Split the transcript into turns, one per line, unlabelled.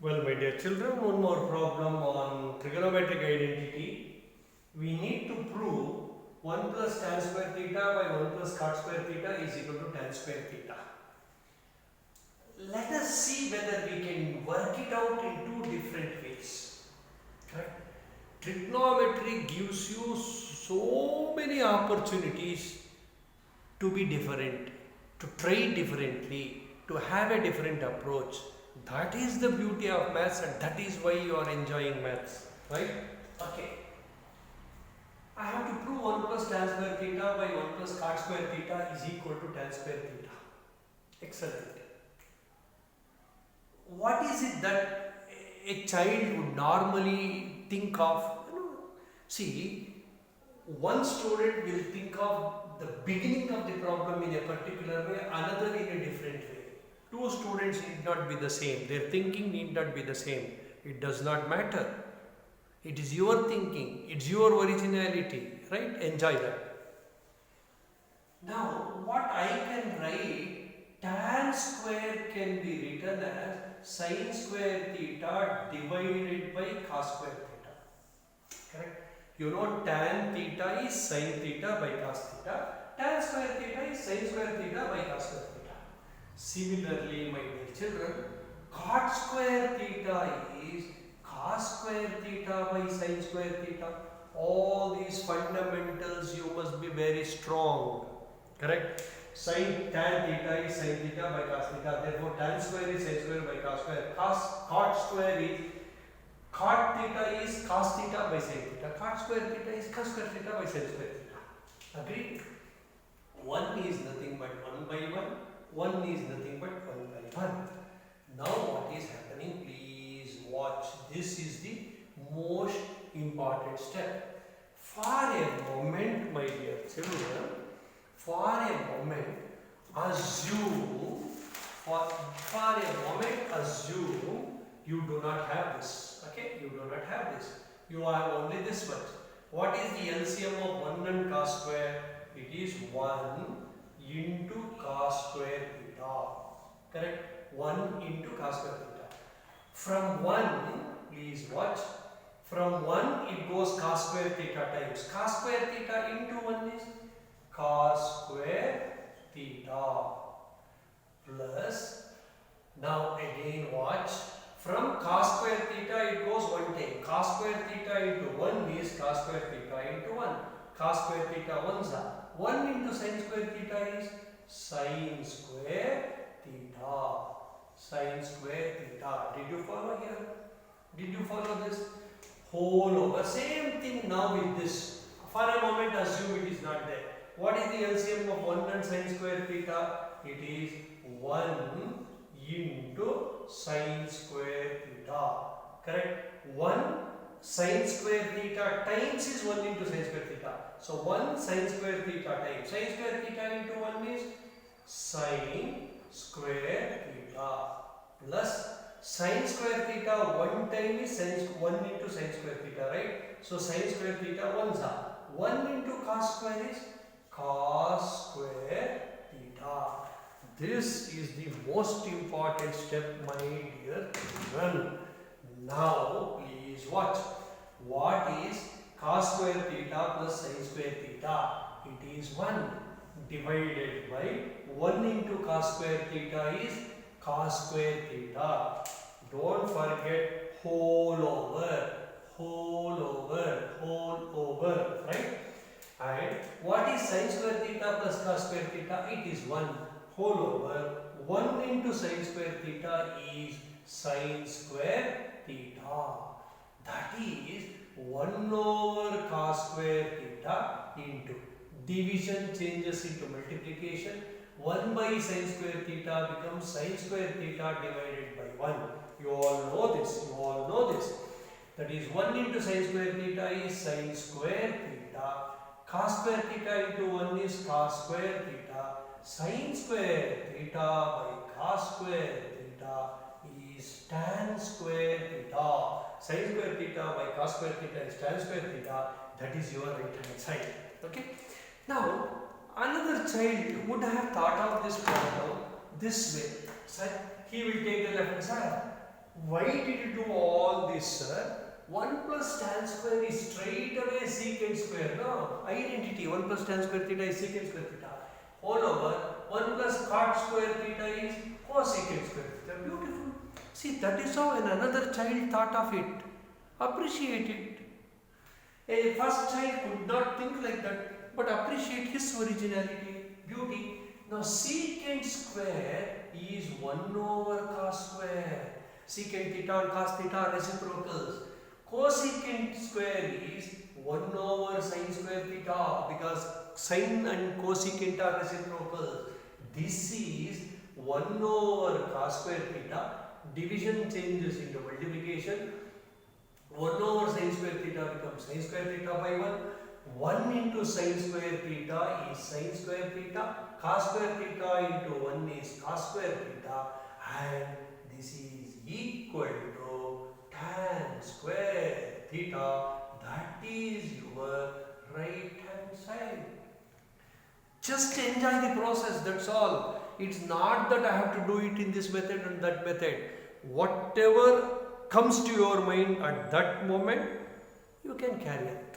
Well, my dear children, one more problem on trigonometric identity. We need to prove 1 plus tan square theta by 1 plus cot square theta is equal to tan square theta. Let us see whether we can work it out in two different ways. Correct? Trigonometry gives you so many opportunities to be different, to try differently, to have a different approach. That is the beauty of maths, and that is why you are enjoying maths, right? Okay. I have to prove 1 plus tan square theta by 1 plus cot square theta is equal to tan square theta. Excellent. What is it that a child would normally think of? See, one student will think of the beginning of the problem in a particular way, another in a different way. Two students need not be the same. Their thinking need not be the same. It does not matter. It is your thinking. It's your originality. Right? Enjoy that. Now, what I can write, tan square can be written as sin square theta divided by cos square theta. Correct? You know tan theta is sin theta by cos theta. Tan square theta is sin square theta by cos square theta. Similarly, my dear children, cot square theta is cos square theta by sin square theta. All these fundamentals you must be very strong. Correct? Tan theta is sin theta by cos theta. Therefore, tan square is sin square by cos square. Cot square is cot theta is cos theta by sin theta. Cot square theta is cos square theta by sin square theta. Agreed? 1 is nothing but 1 by 1. 1 is nothing but 1 by 1. Now what is happening? Please watch. This is the most important step. For a moment, my dear children, for a moment, assume you do not have this. Okay? You do not have this. You have only this much. What is the LCM of 1 and cos square? It is 1 into cos square theta. Correct? 1 into cos square theta. From 1, please watch. From 1 it goes cos square theta times. Cos square theta into 1 is cos square theta plus. Now again watch. From cos square theta it goes 1 time. Cos square theta into 1 is cos square theta into 1. Cos square theta 1s are. 1 into sin square theta is sin square theta. Sin square theta. Did you follow here? Did you follow this? Whole over. Same thing now with this. For a moment assume it is not there. What is the LCM of 1 and sin square theta? It is 1 into sin square theta. Correct? 1 sin square theta times is 1 into sin square theta. So 1 sin square theta times sin square theta into 1 is sin square theta plus sin square theta 1 time is 1 into sin square theta, right? So sin square theta 1s are. 1 into cos square is cos square theta. This is the most important step, my dear children. Now please watch. What is cos square theta plus sin square theta? It is 1 divided by 1 into cos square theta is cos square theta. Don't forget whole over, right? And what is sin square theta plus cos square theta? It is 1 whole over 1 into sin square theta is sin square theta. That is 1 over cos square theta into division changes into multiplication. 1 by sin square theta becomes sin square theta divided by 1. You all know this. That is 1 into sin square theta is sin square theta. Cos square theta into 1 is cos square theta. Sin square theta by cos square theta is tan square theta. Sin square theta by cos square theta is tan square theta. That is your right hand side. Okay. Now, another child would have thought of this problem this way. So, he will take the left hand side. Why did you do all this, sir? 1 plus tan square is straight away secant square, no? Identity, 1 plus tan square theta is secant square theta. Whole over 1 plus cot square theta is cosecant square theta. Beautiful. See, that is how another child thought of it. Appreciate it. A first child could not think like that, but appreciate his originality, beauty. Now secant square is 1 over cos square. Secant theta and cos theta are reciprocals. Cosecant square is 1 over sin square theta because sin and cosecant are reciprocals. This is 1 over cos square theta. Division changes into multiplication. 1 over sin square theta becomes sin square theta by 1. 1 into sin square theta is sin square theta. Cos square theta into 1 is cos square theta. And this is equal to tan square theta. That is your right hand side. Just enjoy the process, that's all. It's not that I have to do it in this method and that method. Whatever comes to your mind at that moment, you can carry on.